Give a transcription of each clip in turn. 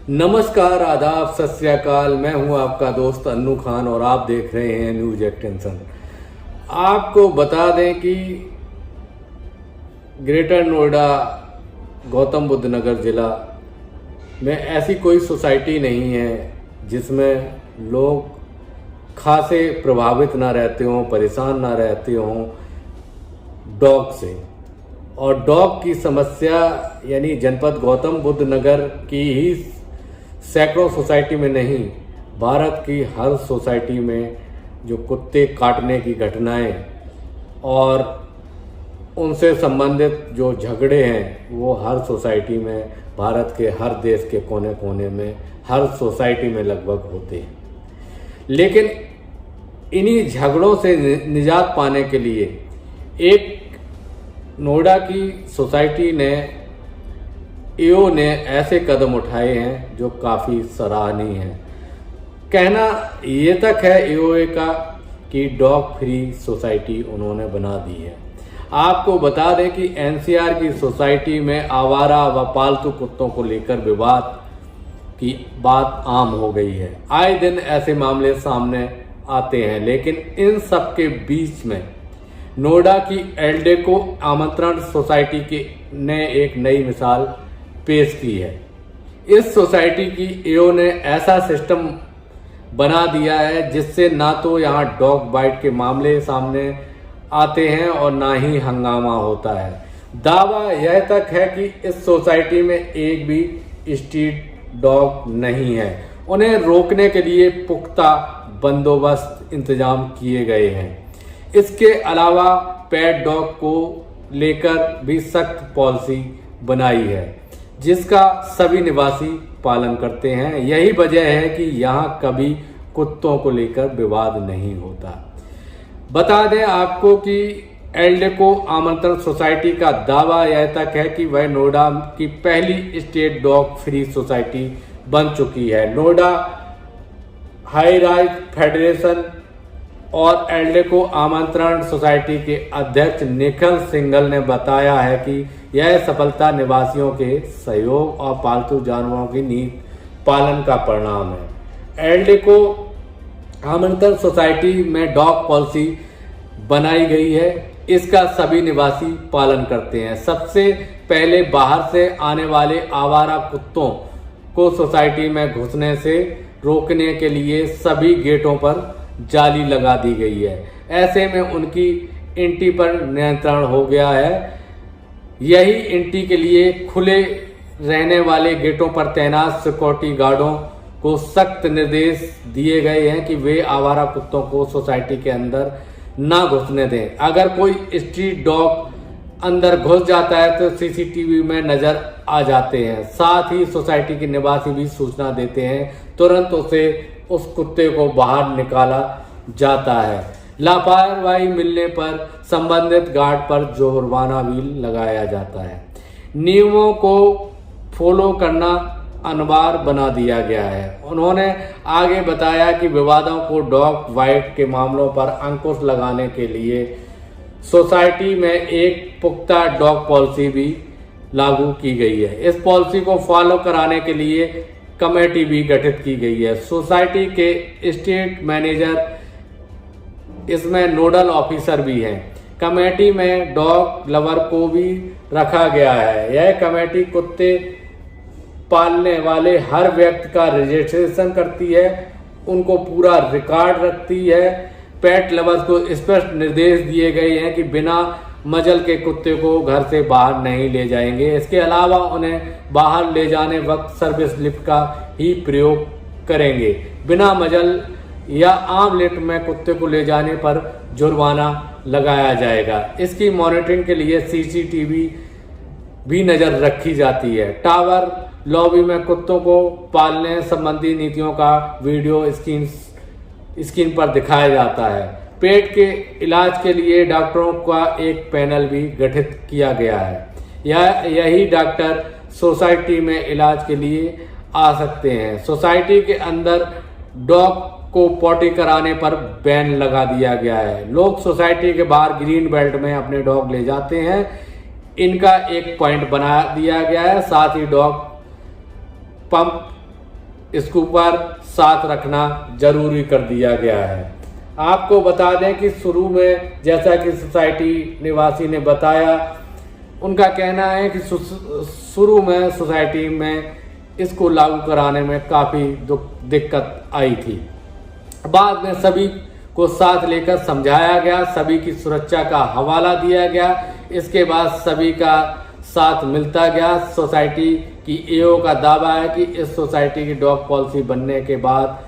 नमस्कार, आदाब, सत श्री अकाल। मैं हूं आपका दोस्त अन्नू खान और आप देख रहे हैं न्यूज एक्सटेंशन। आपको बता दें कि ग्रेटर नोएडा गौतम बुद्ध नगर ज़िला में ऐसी कोई सोसाइटी नहीं है जिसमें लोग खासे प्रभावित ना रहते हों, परेशान ना रहते हों डॉग से। और डॉग की समस्या यानी जनपद गौतम बुद्ध नगर की ही सैकड़ों सोसाइटी में नहीं, भारत की हर सोसाइटी में जो कुत्ते काटने की घटनाएं और उनसे संबंधित जो झगड़े हैं वो हर सोसाइटी में, भारत के हर देश के कोने कोने में, हर सोसाइटी में लगभग होते हैं। लेकिन इन्हीं झगड़ों से निजात पाने के लिए एक नोएडा की सोसाइटी ने एओ ने ऐसे कदम उठाए हैं जो काफ़ी सराहनीय हैं। कहना ये तक है एओए का कि डॉग फ्री सोसाइटी उन्होंने बना दी है। आपको बता दें कि एनसीआर की सोसाइटी में आवारा व पालतू कुत्तों को लेकर विवाद की बात आम हो गई है। आए दिन ऐसे मामले सामने आते हैं, लेकिन इन सब के बीच में नोएडा की एल्डेको आमंत्रण सोसाइटी ने एक नई मिसाल पेश की है। इस सोसाइटी की एओ ने ऐसा सिस्टम बना दिया है जिससे ना तो यहाँ डॉग बाइट के मामले सामने आते हैं और ना ही हंगामा होता है। दावा यह तक है कि इस सोसाइटी में एक भी स्ट्रीट डॉग नहीं है। उन्हें रोकने के लिए पुख्ता बंदोबस्त इंतजाम किए गए हैं। इसके अलावा पेट डॉग को लेकर भी सख्त पॉलिसी बनाई है जिसका सभी निवासी पालन करते हैं। यही वजह है कि यहाँ कभी कुत्तों को लेकर विवाद नहीं होता। बता दें आपको कि एल्डेको आमंत्रण सोसाइटी का दावा यह तक है कि वह नोएडा की पहली स्टेट डॉग फ्री सोसाइटी बन चुकी है। नोएडा हाई राइज फेडरेशन और एल्डेको आमंत्रण सोसाइटी के अध्यक्ष निखिल सिंघल ने बताया है कि यह सफलता निवासियों के सहयोग और पालतू जानवरों की नीति पालन का परिणाम है। एल्डेको आमंत्रण सोसाइटी में डॉग पॉलिसी बनाई गई है, इसका सभी निवासी पालन करते हैं। सबसे पहले बाहर से आने वाले आवारा कुत्तों को सोसाइटी में घुसने से रोकने के लिए सभी गेटों पर जाली लगा दी गई है। ऐसे में उनकी एंट्री पर नियंत्रण हो गया है। यही एंट्री के लिए खुले रहने वाले गेटों पर तैनात सिक्योरिटी गार्डों को सख्त निर्देश दिए गए हैं कि वे आवारा कुत्तों को सोसाइटी के अंदर ना घुसने दें। अगर कोई स्ट्रीट डॉग अंदर घुस जाता है तो सीसीटीवी में नजर आ जाते हैं। साथ ही सोसाइटी के निवासी भी सूचना देते हैं, तुरंत उस कुत्ते को बाहर निकाला जाता है। लापरवाही मिलने पर संबंधित गार्ड पर जुर्माना भी लगाया जाता है। नियमों को फॉलो करना अनिवार्य बना दिया गया है। उन्होंने आगे बताया कि विवादों को डॉग बाइट के मामलों पर अंकुश लगाने के लिए सोसाइटी में एक पुख्ता डॉग पॉलिसी भी लागू की गई है। इस पॉलिसी को फॉलो कराने के लिए कमेटी भी गठित की गई है। सोसाइटी के स्टेट मैनेजर इसमें नोडल ऑफिसर भी हैं। कमेटी में डॉग लवर को भी रखा गया है। यह कमेटी कुत्ते पालने वाले हर व्यक्ति का रजिस्ट्रेशन करती है, उनको पूरा रिकॉर्ड रखती है। पेट लवर्स को स्पष्ट निर्देश दिए गए हैं कि बिना मजल के कुत्ते को घर से बाहर नहीं ले जाएंगे। इसके अलावा उन्हें बाहर ले जाने वक्त सर्विस लिफ्ट का ही प्रयोग करेंगे। बिना मजल या आम लिफ्ट में कुत्ते को ले जाने पर जुर्माना लगाया जाएगा। इसकी मॉनिटरिंग के लिए सीसीटीवी भी नजर रखी जाती है। टावर लॉबी में कुत्तों को पालने संबंधी नीतियों का वीडियो स्क्रीन पर दिखाया जाता है। पेट के इलाज के लिए डॉक्टरों का एक पैनल भी गठित किया गया है। यही डॉक्टर सोसाइटी में इलाज के लिए आ सकते हैं। सोसाइटी के अंदर डॉग को पॉटी कराने पर बैन लगा दिया गया है। लोग सोसाइटी के बाहर ग्रीन बेल्ट में अपने डॉग ले जाते हैं। इनका एक पॉइंट बना दिया गया है। साथ ही डॉग पंप इसके ऊपर साथ रखना जरूरी कर दिया गया है। आपको बता दें कि शुरू में जैसा कि सोसाइटी निवासी ने बताया, उनका कहना है कि शुरू में सोसाइटी में इसको लागू कराने में काफ़ी दिक्कत आई थी। बाद में सभी को साथ लेकर समझाया गया, सभी की सुरक्षा का हवाला दिया गया। इसके बाद सभी का साथ मिलता गया। सोसाइटी की एओ का दावा है कि इस सोसाइटी की डॉग पॉलिसी बनने के बाद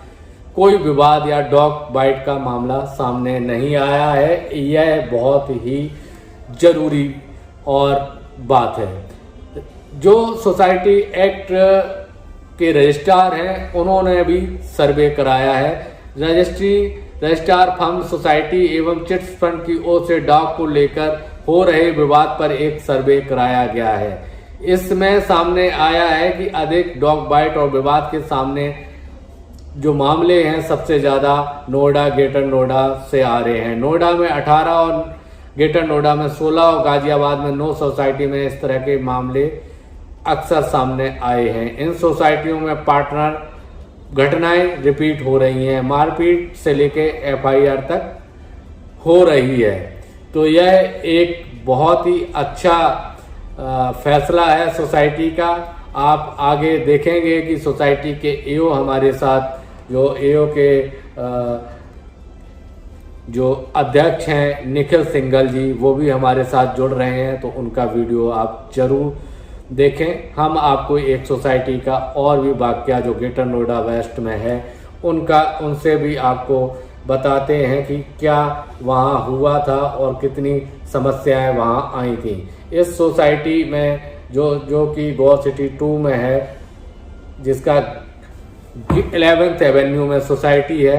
कोई विवाद या डॉग बाइट का मामला सामने नहीं आया है। यह बहुत ही जरूरी और बात है। जो सोसाइटी एक्ट के रजिस्ट्रार हैं, उन्होंने भी सर्वे कराया है। रजिस्ट्रार फर्म सोसाइटी एवं चिट्स फंड की ओर से डॉग को लेकर हो रहे विवाद पर एक सर्वे कराया गया है। इसमें सामने आया है कि अधिक डॉग बाइट और विवाद के सामने जो मामले हैं सबसे ज़्यादा नोएडा, ग्रेटर नोएडा से आ रहे हैं। नोएडा में 18 और ग्रेटर नोएडा में 16 और गाजियाबाद में 9 सोसाइटी में इस तरह के मामले अक्सर सामने आए हैं। इन सोसाइटियों में पार्टनर घटनाएं रिपीट हो रही हैं, मारपीट से लेके एफआईआर तक हो रही है। तो यह एक बहुत ही अच्छा फैसला है सोसाइटी का। आप आगे देखेंगे कि सोसाइटी के एओ हमारे साथ, जो एओ के जो अध्यक्ष हैं निखिल सिंघल जी, वो भी हमारे साथ जुड़ रहे हैं, तो उनका वीडियो आप जरूर देखें। हम आपको एक सोसाइटी का और भी वाकया जो ग्रेटर नोएडा वेस्ट में है उनसे भी आपको बताते हैं कि क्या वहाँ हुआ था और कितनी समस्याएं वहाँ आई थी। इस सोसाइटी में जो कि गौर सिटी 2 में है, जिसका 11th एवेन्यू में सोसाइटी है,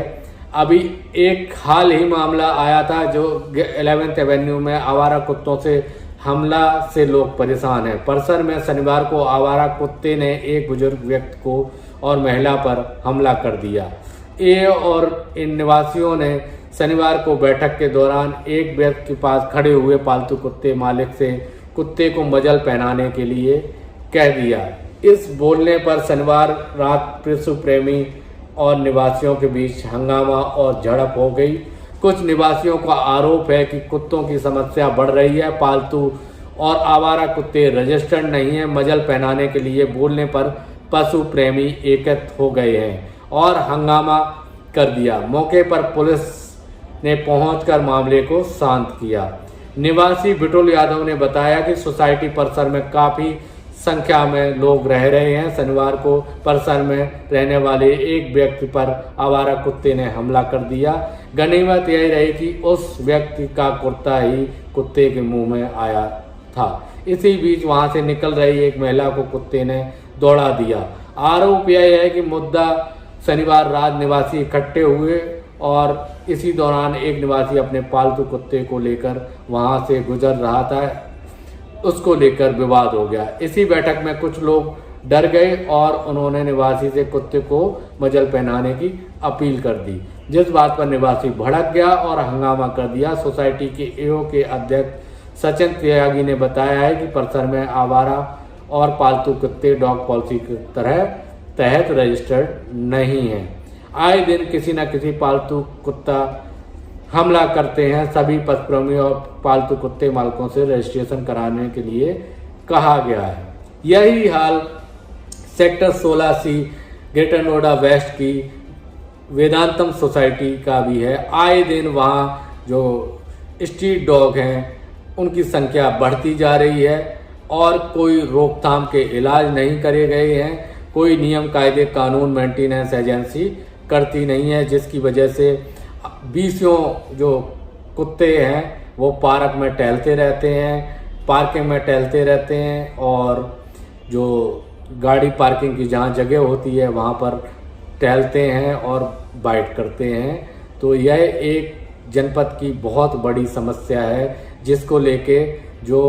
अभी एक हाल ही मामला आया था जो 11th एवेन्यू में आवारा कुत्तों से हमला से लोग परेशान हैं। परिसर में शनिवार को आवारा कुत्ते ने एक बुजुर्ग व्यक्ति को और महिला पर हमला कर दिया। ए और इन निवासियों ने शनिवार को बैठक के दौरान एक व्यक्ति के पास खड़े हुए पालतू कुत्ते मालिक से कुत्ते को मजल पहनाने के लिए कह दिया। इस बोलने पर शनिवार रात पशु प्रेमी और निवासियों के बीच हंगामा और झड़प हो गई। कुछ निवासियों का आरोप है कि कुत्तों की समस्या बढ़ रही है। पालतू और आवारा कुत्ते रजिस्टर्ड नहीं है। मजल पहनाने के लिए बोलने पर पशु प्रेमी एकत्र हो गए हैं और हंगामा कर दिया। मौके पर पुलिस ने पहुंचकर मामले को शांत किया। निवासी बिटुल यादव ने बताया कि सोसाइटी परिसर में काफ़ी संख्या में लोग रह रहे हैं। शनिवार को परिसर में रहने वाले एक व्यक्ति पर आवारा कुत्ते ने हमला कर दिया। गनीमत यही रही कि उस व्यक्ति का कुर्ता ही कुत्ते के मुंह में आया था। इसी बीच वहां से निकल रही एक महिला को कुत्ते ने दौड़ा दिया। आरोप यह है कि मुद्दा शनिवार रात निवासी इकट्ठे हुए और इसी दौरान एक निवासी अपने पालतू कुत्ते को लेकर वहां से गुजर रहा था, उसको लेकर विवाद हो गया। इसी बैठक में कुछ लोग डर गए और उन्होंने निवासी से कुत्ते को मजल पहनाने की अपील कर दी, जिस बात पर निवासी भड़क गया और हंगामा कर दिया। सोसाइटी के एओ के अध्यक्ष सचिन त्यागी ने बताया है कि परिसर में आवारा और पालतू कुत्ते डॉग पॉलिसी की तहत रजिस्टर्ड नहीं है। आए दिन किसी न किसी पालतू कुत्ता हमला करते हैं। सभी पशुप्रेमी और पालतू कुत्ते मालिकों से रजिस्ट्रेशन कराने के लिए कहा गया है। यही हाल sector 16C Greater Noida West की वेदांतम सोसाइटी का भी है। आए दिन वहाँ जो स्ट्रीट डॉग हैं उनकी संख्या बढ़ती जा रही है और कोई रोकथाम के इलाज नहीं करे गए हैं। कोई नियम कायदे कानून मेंटेनेंस एजेंसी करती नहीं है, जिसकी वजह से बीसियों जो कुत्ते हैं वो पार्क में टहलते रहते हैं, पार्किंग में टहलते रहते हैं और जो गाड़ी पार्किंग की जहाँ जगह होती है वहाँ पर टहलते हैं और बाइट करते हैं। तो यह एक जनपद की बहुत बड़ी समस्या है, जिसको लेके जो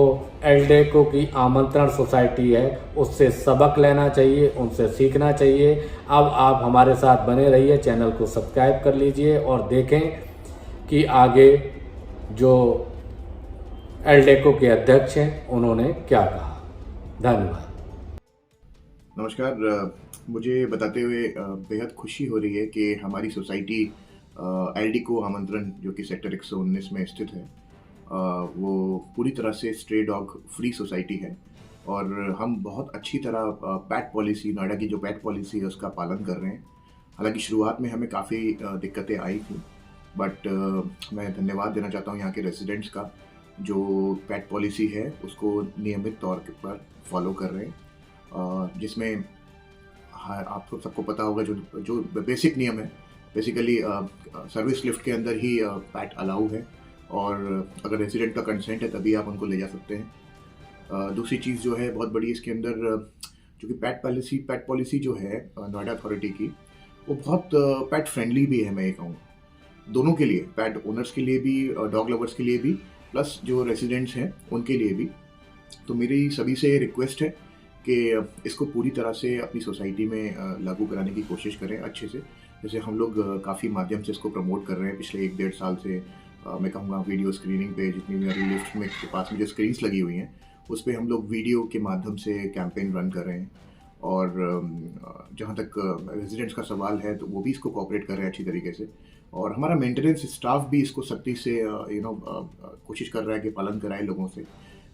एल्डेको की आमंत्रण सोसाइटी है उससे सबक लेना चाहिए, उनसे सीखना चाहिए। अब आप हमारे साथ बने रहिए, चैनल को सब्सक्राइब कर लीजिए और देखें कि आगे जो एल्डेको के अध्यक्ष हैं उन्होंने क्या कहा। धन्यवाद। नमस्कार। मुझे बताते हुए बेहद खुशी हो रही है कि हमारी सोसाइटी एल्डिको आमंत्रण जो कि सेक्टर 119 में स्थित है, वो पूरी तरह से स्ट्रे डॉग फ्री सोसाइटी है और हम बहुत अच्छी तरह पैट पॉलिसी, नोएडा की जो पैट पॉलिसी है उसका पालन कर रहे हैं। हालांकि शुरुआत में हमें काफ़ी दिक्कतें आई थी, बट मैं धन्यवाद देना चाहता हूँ यहाँ के रेजिडेंट्स का, जो पैट पॉलिसी है उसको नियमित तौर पर फॉलो कर रहे हैं, जिसमें हाँ, आपको सबको पता होगा जो जो बेसिक नियम है। बेसिकली सर्विस लिफ्ट के अंदर ही पैट अलाउ है और अगर रेजिडेंट का कंसेंट है तभी आप उनको ले जा सकते हैं। दूसरी चीज़ जो है बहुत बड़ी इसके अंदर, जो कि पैट पॉलिसी जो है नोएडा अथॉरिटी की, वो बहुत पैट फ्रेंडली भी है। मैं ये कहूँगा दोनों के लिए, पैट ओनर्स के लिए भी, डॉग लवर्स के लिए भी, प्लस जो रेजिडेंट्स हैं उनके लिए भी। तो मेरी सभी से रिक्वेस्ट है कि इसको पूरी तरह से अपनी सोसाइटी में लागू कराने की कोशिश करें अच्छे से। जैसे हम लोग काफ़ी माध्यम से इसको प्रमोट कर रहे हैं पिछले 1-1.5 साल से। मैं कहूँगा वीडियो स्क्रीनिंग पे, जितनी भी हमारी लिफ्ट में के पास में जो स्क्रीन्स लगी हुई हैं उस पर हम लोग वीडियो के माध्यम से कैंपेन रन कर रहे हैं। और जहाँ तक रेजिडेंट्स का सवाल है तो वो भी इसको कोऑपरेट कर रहे हैं अच्छी तरीके से, और हमारा मेंटेनेंस स्टाफ भी इसको सख्ती से कोशिश कर रहा है कि पालन कराए लोगों से।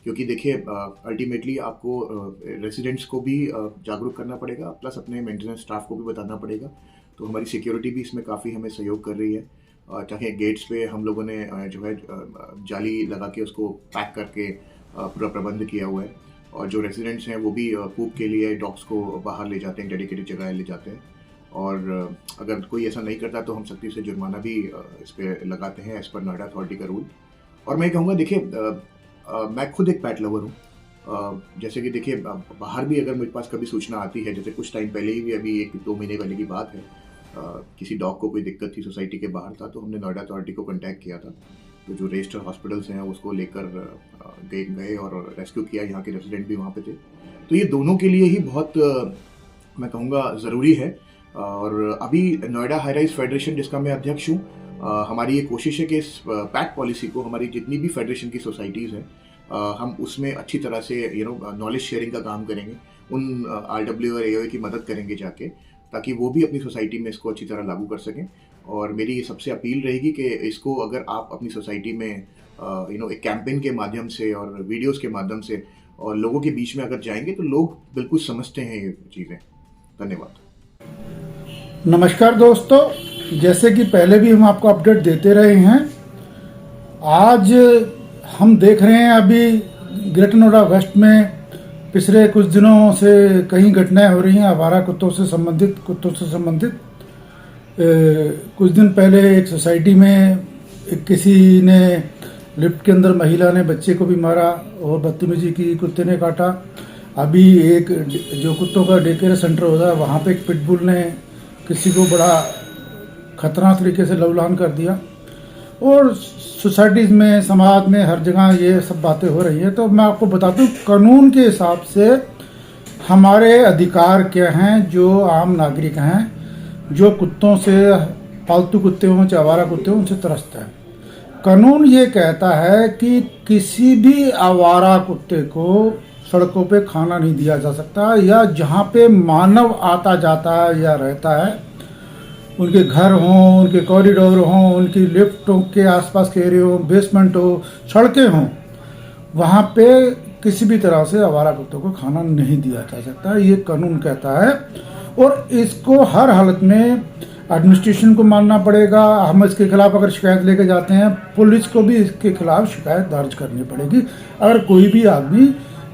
क्योंकि देखिए, अल्टीमेटली आपको रेजिडेंट्स को भी जागरूक करना पड़ेगा, प्लस अपने मेंटेनेंस स्टाफ को भी बताना पड़ेगा। तो हमारी सिक्योरिटी भी इसमें काफ़ी हमें सहयोग कर रही है। चाहे गेट्स पे हम लोगों ने जो है जाली लगा के उसको पैक करके पूरा प्रबंध किया हुआ है, और जो रेजिडेंट्स हैं वो भी पूप के लिए डॉग्स को बाहर ले जाते हैं, डेडिकेटेड जगह ले जाते हैं। और अगर कोई ऐसा नहीं करता तो हम सख्ती से जुर्माना भी इस पर लगाते हैं एज़ पर नोएडा अथॉरिटी का रूल। और मैं कहूँगा, देखिए, मैं खुद एक पैट लवर हूँ। जैसे कि देखिए, बाहर भी अगर मेरे पास कभी सूचना आती है, जैसे कुछ टाइम पहले ही भी, अभी 1-2 महीने पहले की बात है, किसी डॉग को कोई दिक्कत थी, सोसाइटी के बाहर था, तो हमने नोएडा अथॉरिटी को कांटेक्ट किया था। तो जो रजिस्टर हॉस्पिटल्स हैं उसको लेकर गए और रेस्क्यू किया। यहाँ के रेजिडेंट भी वहाँ पे थे। तो ये दोनों के लिए ही बहुत मैं कहूँगा ज़रूरी है। और अभी नोएडा हाई राइज फेडरेशन, जिसका मैं अध्यक्ष हूँ, हमारी ये कोशिश है कि इस पैट पॉलिसी को हमारी जितनी भी फेडरेशन की सोसाइटीज़ हैं, हम उसमें अच्छी तरह से नॉलेज शेयरिंग का काम करेंगे, उन RW और AOA की मदद करेंगे जाके, ताकि वो भी अपनी सोसाइटी में इसको अच्छी तरह लागू कर सकें। और मेरी सबसे अपील रहेगी कि इसको अगर आप अपनी सोसाइटी में एक कैंपेन के माध्यम से और वीडियोस के माध्यम से और लोगों के बीच में अगर जाएंगे तो लोग बिल्कुल समझते हैं ये चीज़ें। धन्यवाद। नमस्कार दोस्तों, जैसे कि पहले भी हम आपको अपडेट देते रहे हैं, आज हम देख रहे हैं अभी ग्रेटर नोएडा वेस्ट में पिछले कुछ दिनों से कई घटनाएं हो रही हैं आवारा कुत्तों से संबंधित। कुछ दिन पहले एक सोसाइटी में किसी ने लिफ्ट के अंदर महिला ने बच्चे को भी मारा और बदतमीजी की, कुत्ते ने काटा। अभी एक जो कुत्तों का डे केयर सेंटर होता है, वहाँ पे एक पिटबुल ने किसी को बड़ा खतरनाक तरीके से लवलान कर दिया। और सोसाइटीज़ में, समाज में, हर जगह ये सब बातें हो रही हैं। तो मैं आपको बता दूं, कानून के हिसाब से हमारे अधिकार क्या हैं, जो आम नागरिक हैं, जो कुत्तों से, पालतू कुत्ते हों चाहे आवारा कुत्ते हों, उनसे त्रस्त हैं। कानून ये कहता है कि किसी भी आवारा कुत्ते को सड़कों पे खाना नहीं दिया जा सकता, या जहाँ पे मानव आता जाता है या रहता है, उनके घर हों, उनके कॉरिडोर हों, उनकी लिफ्टों के आसपास के एरिया हो, बेसमेंट हो, सड़कें हों, वहाँ पे किसी भी तरह से आवारा कुत्तों को खाना नहीं दिया जा सकता, ये कानून कहता है। और इसको हर हालत में एडमिनिस्ट्रेशन को मानना पड़ेगा। हम इसके खिलाफ अगर शिकायत लेके जाते हैं, पुलिस को भी इसके खिलाफ शिकायत दर्ज करनी पड़ेगी अगर कोई भी आदमी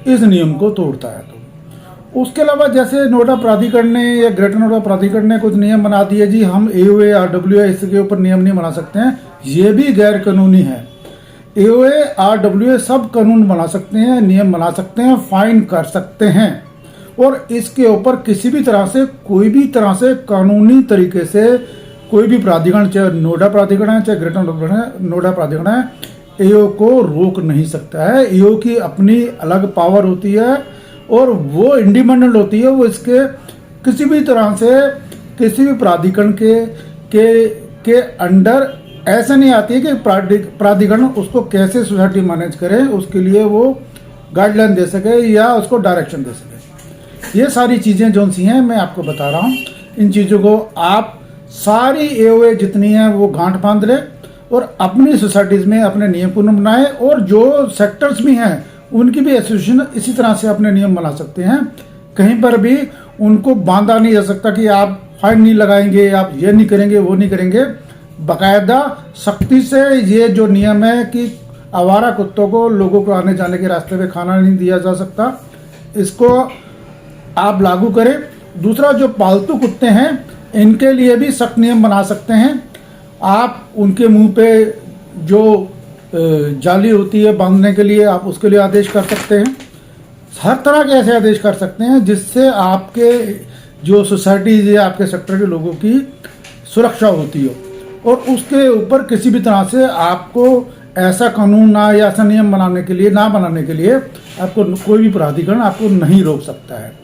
इस नियम को तोड़ता है तो। उसके अलावा जैसे नोएडा प्राधिकरण ने या ग्रेटर नोएडा प्राधिकरण ने कुछ नियम बना दिए जी, हम AOA RWA इसके ऊपर नियम नहीं बना सकते हैं, ये भी गैर कानूनी है। AOA RWA सब कानून बना सकते हैं, नियम बना सकते हैं, फाइन कर सकते हैं, और इसके ऊपर किसी भी तरह से, कोई भी तरह से कानूनी तरीके से कोई भी प्राधिकरण, चाहे नोएडा प्राधिकरण है चाहे ग्रेटर नोएडा प्राधिकरण है, AO को रोक नहीं सकता है। AO की अपनी अलग पावर होती है और वो इंडिपेंडेंट होती है। वो इसके किसी भी तरह से किसी भी प्राधिकरण के अंडर ऐसा नहीं आती है कि प्राधिकरण उसको कैसे सोसाइटी मैनेज करे, उसके लिए वो गाइडलाइन दे सके या उसको डायरेक्शन दे सके। ये सारी चीज़ें जो सी हैं मैं आपको बता रहा हूँ। इन चीज़ों को आप सारी एओए जितनी हैं वो गांठ बांध लें और अपनी सोसाइटीज़ में अपने नियम कानून बनाएं, और जो सेक्टर्स भी हैं उनकी भी एसोसिएशन इसी तरह से अपने नियम बना सकते हैं। कहीं पर भी उनको बांधा नहीं जा सकता कि आप फाइन नहीं लगाएंगे, आप ये नहीं करेंगे, वो नहीं करेंगे। बाकायदा सख्ती से ये जो नियम है कि आवारा कुत्तों को लोगों को आने जाने के रास्ते पे खाना नहीं दिया जा सकता, इसको आप लागू करें। दूसरा, जो पालतू कुत्ते हैं इनके लिए भी सख्त नियम बना सकते हैं। आप उनके मुंह पे जो जाली होती है बांधने के लिए, आप उसके लिए आदेश कर सकते हैं। हर तरह के ऐसे आदेश कर सकते हैं जिससे आपके जो सोसाइटीज या आपके सेक्टर के लोगों की सुरक्षा होती हो, और उसके ऊपर किसी भी तरह से आपको ऐसा कानून ना या ऐसा नियम बनाने के लिए आपको कोई भी प्राधिकरण आपको नहीं रोक सकता है।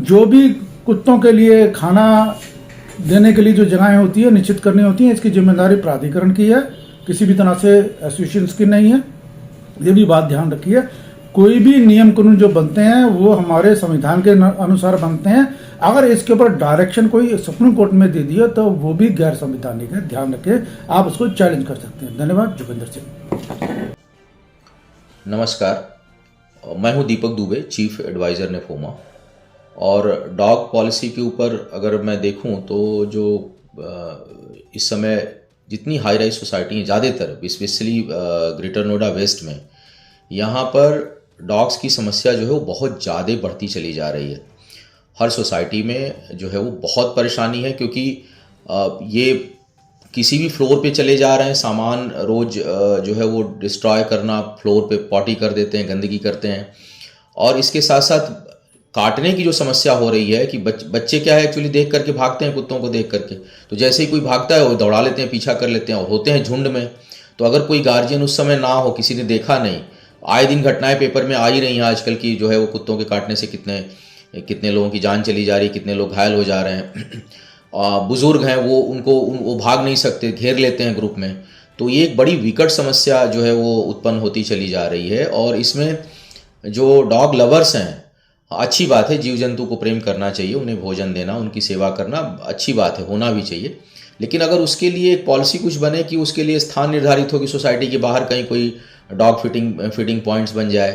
जो भी कुत्तों के लिए खाना देने के लिए जो जगहें होती है निश्चित करनी होती हैं, इसकी जिम्मेदारी प्राधिकरण की है, किसी भी तरह से एसोसिएशन की नहीं है। ये भी बात ध्यान रखिए, कोई भी नियम कानून जो बनते हैं वो हमारे संविधान के अनुसार बनते हैं। अगर इसके ऊपर डायरेक्शन कोई सुप्रीम कोर्ट में दे दिया तो वो भी गैर संवैधानिक है, ध्यान रखें। आप उसको चैलेंज कर सकते हैं। धन्यवाद। जोगिंदर सिंह। नमस्कार, मैं हूं दीपक दुबे, चीफ एडवाइज़र नेफोमा। और डॉग पॉलिसी के ऊपर अगर मैं देखूं तो जो इस समय जितनी हाई राइज सोसाइटी हैं, ज़्यादातर स्पेशली ग्रेटर नोएडा वेस्ट में, यहाँ पर डॉग्स की समस्या जो है वो बहुत ज़्यादा बढ़ती चली जा रही है। हर सोसाइटी में जो है वो बहुत परेशानी है, क्योंकि ये किसी भी फ्लोर पे चले जा रहे हैं, सामान रोज़ जो है वो डिस्ट्रॉय करना, फ्लोर पे पॉटी कर देते हैं, गंदगी करते हैं। और इसके साथ साथ काटने की जो समस्या हो रही है कि बच्चे क्या है एक्चुअली देख करके भागते हैं कुत्तों को देख करके, तो जैसे ही कोई भागता है वो दौड़ा लेते हैं, पीछा कर लेते हैं, और होते हैं झुंड में। तो अगर कोई गार्जियन उस समय ना हो, किसी ने देखा नहीं, आए दिन घटनाएं पेपर में आ ही रही हैं आजकल की, जो है वो कुत्तों के काटने से कितने लोगों की जान चली जा रही है, कितने लोग घायल हो जा रहे हैं। बुजुर्ग हैं वो भाग नहीं सकते, घेर लेते हैं ग्रुप में। तो ये एक बड़ी विकट समस्या जो है वो उत्पन्न होती चली जा रही है। और इसमें जो डॉग लवर्स हैं, अच्छी बात है, जीव जंतु को प्रेम करना चाहिए, उन्हें भोजन देना, उनकी सेवा करना अच्छी बात है, होना भी चाहिए। लेकिन अगर उसके लिए एक पॉलिसी कुछ बने कि उसके लिए स्थान निर्धारित हो कि सोसाइटी के बाहर कहीं कोई डॉग फीडिंग पॉइंट्स बन जाए।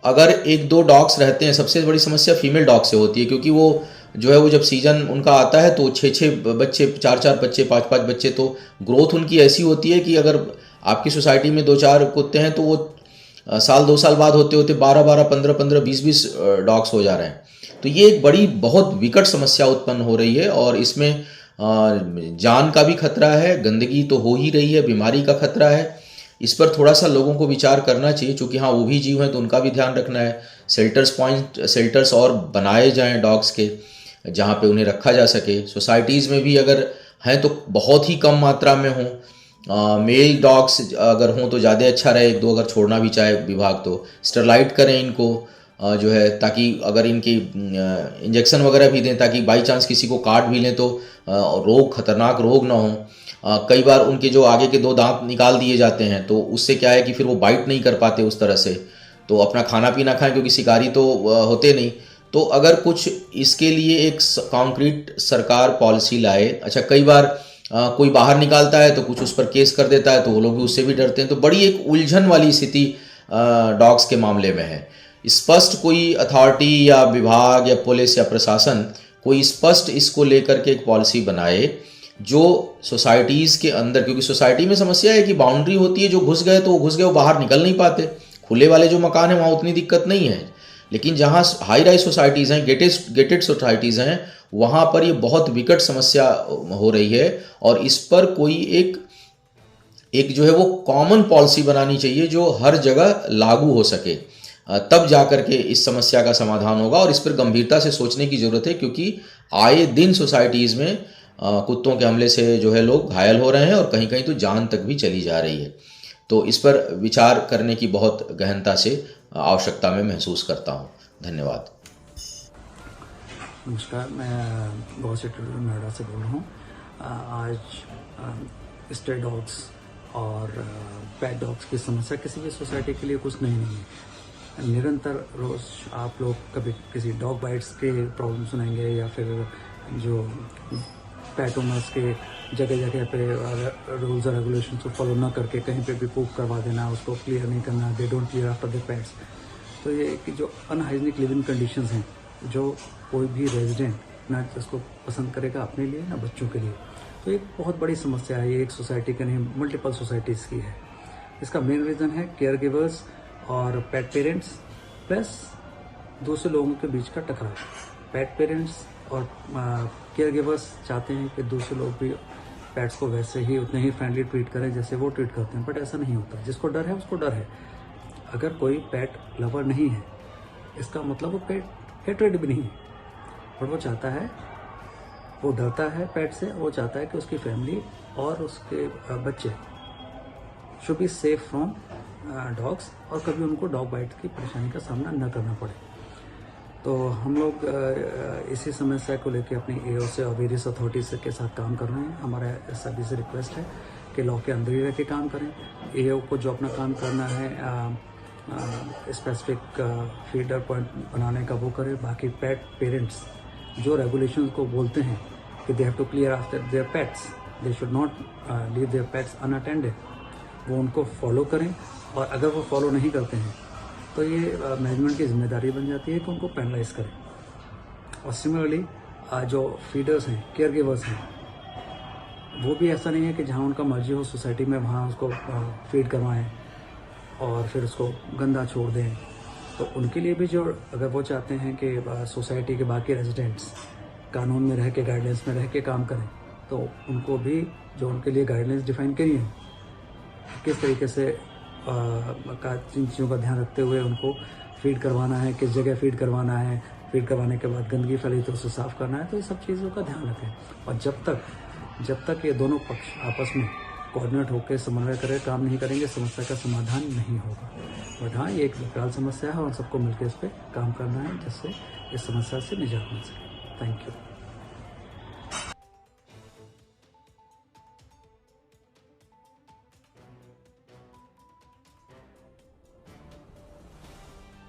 अगर एक दो डॉग्स रहते हैं, सबसे बड़ी समस्या फीमेल डॉग से होती है, क्योंकि वो जो है वो जब सीजन उनका आता है तो 6-6 बच्चे, 4-4 बच्चे, 5-5 बच्चे, तो ग्रोथ उनकी ऐसी होती है कि अगर आपकी सोसाइटी में 2-4 कुत्ते हैं तो वो साल 2 साल बाद होते होते 12-12, 15-15, 20-20 डॉग्स हो जा रहे हैं। तो ये एक बड़ी बहुत विकट समस्या उत्पन्न हो रही है, और इसमें जान का भी खतरा है, गंदगी तो हो ही रही है, बीमारी का खतरा है। इस पर थोड़ा सा लोगों को विचार करना चाहिए, क्योंकि हाँ वो भी जीव हैं तो उनका भी ध्यान रखना है। शेल्टर्स और बनाए जाएं डॉग्स के, जहाँ पे उन्हें रखा जा सके। सोसाइटीज़ में भी अगर हैं तो बहुत ही कम मात्रा में हों। मेल डॉग्स अगर हों तो ज़्यादा अच्छा रहे, 1-2 अगर छोड़ना भी चाहे विभाग तो स्टरलाइट करें इनको जो है, ताकि अगर इनकी इंजेक्शन वगैरह भी दें, ताकि बाई चांस किसी को काट भी लें तो खतरनाक रोग ना हो। कई बार उनके जो आगे के 2 दांत निकाल दिए जाते हैं, तो उससे क्या है कि फिर वो बाइट नहीं कर पाते उस तरह से, तो अपना खाना पीना खाएं, क्योंकि शिकारी तो होते नहीं। तो अगर कुछ इसके लिए एक कॉन्क्रीट सरकार पॉलिसी लाए। अच्छा, कई बार कोई बाहर निकालता है तो कुछ उस पर केस कर देता है, तो वो लोग भी उससे भी डरते हैं। तो बड़ी एक उलझन वाली स्थिति डॉग्स के मामले में है। स्पष्ट कोई अथॉरिटी या विभाग या पुलिस या प्रशासन कोई स्पष्ट इसको लेकर के एक पॉलिसी बनाए जो सोसाइटीज़ के अंदर, क्योंकि सोसाइटी में समस्या है कि बाउंड्री होती है, जो घुस गए तो वो घुस गए, वो बाहर निकल नहीं पाते। खुले वाले जो मकान हैं वहाँ उतनी दिक्कत नहीं है, लेकिन जहाँ हाई राइज सोसाइटीज़ हैं, गेटेड सोसाइटीज़ हैं, वहाँ पर ये बहुत विकट समस्या हो रही है। और इस पर कोई एक जो है वो कॉमन पॉलिसी बनानी चाहिए जो हर जगह लागू हो सके, तब जा कर के इस समस्या का समाधान होगा। और इस पर गंभीरता से सोचने की ज़रूरत है, क्योंकि आए दिन सोसाइटीज़ में कुत्तों के हमले से जो है लोग घायल हो रहे हैं, और कहीं कहीं तो जान तक भी चली जा रही है। तो इस पर विचार करने की बहुत गहनता से आवश्यकता में महसूस करता हूँ। धन्यवाद। नमस्कार, मैं गौ सेक्टर नोएडा से बोल रहा हूँ। आज स्ट्रे डॉग्स और पेट डॉग्स की समस्या किसी भी सोसाइटी के लिए कुछ नहीं है। निरंतर रोज़ आप लोग कभी किसी डॉग बाइट्स के प्रॉब्लम सुनेंगे या फिर जो पेट ओनर्स के जगह जगह पे रूल्स और रेगुलेशन को फॉलो ना करके कहीं पे भी पूप करवा देना, उसको क्लियर नहीं करना, they don't clear after the pets. तो ये कि जो अनहाइजीनिक लिविंग कंडीशंस हैं, जो कोई भी रेजिडेंट ना इसको पसंद करेगा अपने लिए ना बच्चों के लिए, तो एक बहुत बड़ी समस्या है। ये एक सोसाइटी का नहीं, मल्टीपल सोसाइटीज़ की है। इसका मेन रीज़न है केयर गिवर्स और पेट पेरेंट्स प्लस दूसरे लोगों के बीच का टकराव। पेट पेरेंट्स और केयर गिवर्स चाहते हैं कि दूसरे लोग भी पेट्स को वैसे ही उतने ही फ्रेंडली ट्रीट करें जैसे वो ट्रीट करते हैं, बट ऐसा नहीं होता। जिसको डर है उसको डर है। अगर कोई पेट लवर नहीं है इसका मतलब वो पेट हेट्रेड भी नहीं है, बट वो चाहता है, वो डरता है पेट से, वो चाहता है कि उसकी फैमिली और उसके बच्चे should be safe from dogs और कभी उनको डॉग बाइट की परेशानी का सामना न करना पड़े। तो हम लोग इसी समस्या को लेकर अपनी एओ से और वेरियस अथॉरिटीज के साथ काम कर रहे हैं। हमारा सभी से रिक्वेस्ट है कि लॉ के अंदर ही रह के काम करें। एओ को जो अपना काम करना है स्पेसिफिक फीडर पॉइंट बनाने का वो करे। बाकी पेट पेरेंट्स जो रेगुलेशंस को बोलते हैं कि they have to clear after their pets, they should not leave their pets unattended, वो उनको फॉलो करें। और अगर वो फॉलो नहीं करते हैं तो ये मैनेजमेंट की जिम्मेदारी बन जाती है कि उनको पेनलाइज करें। और सिमिलरली जो फीडर्स हैं, केयर गिवर्स हैं, वो भी ऐसा नहीं है कि जहाँ उनका मर्जी हो सोसाइटी में वहाँ उसको फीड करवाएं और फिर उसको गंदा छोड़ दें। तो उनके लिए भी जो, अगर वो चाहते हैं कि सोसाइटी के बाकी रेजिडेंट्स कानून में रह के, गाइडलाइंस में रह के काम करें, तो उनको भी जो उनके लिए गाइडलाइंस डिफाइन करी हैं, किस तरीके से जिन चीज़ों का ध्यान रखते हुए उनको फीड करवाना है, किस जगह फीड करवाना है, फीड करवाने के बाद गंदगी फैली तो उसे साफ़ करना है, तो ये सब चीज़ों का ध्यान रखें। और जब तक ये दोनों पक्ष आपस में कोऑर्डिनेट होकर समन्वय करें, काम नहीं करेंगे, समस्या का समाधान नहीं होगा। बट हाँ, ये एक विकराल समस्या है और सबको मिलकर इस पर काम करना है जिससे इस समस्या से निजात मिल सके। Thank you.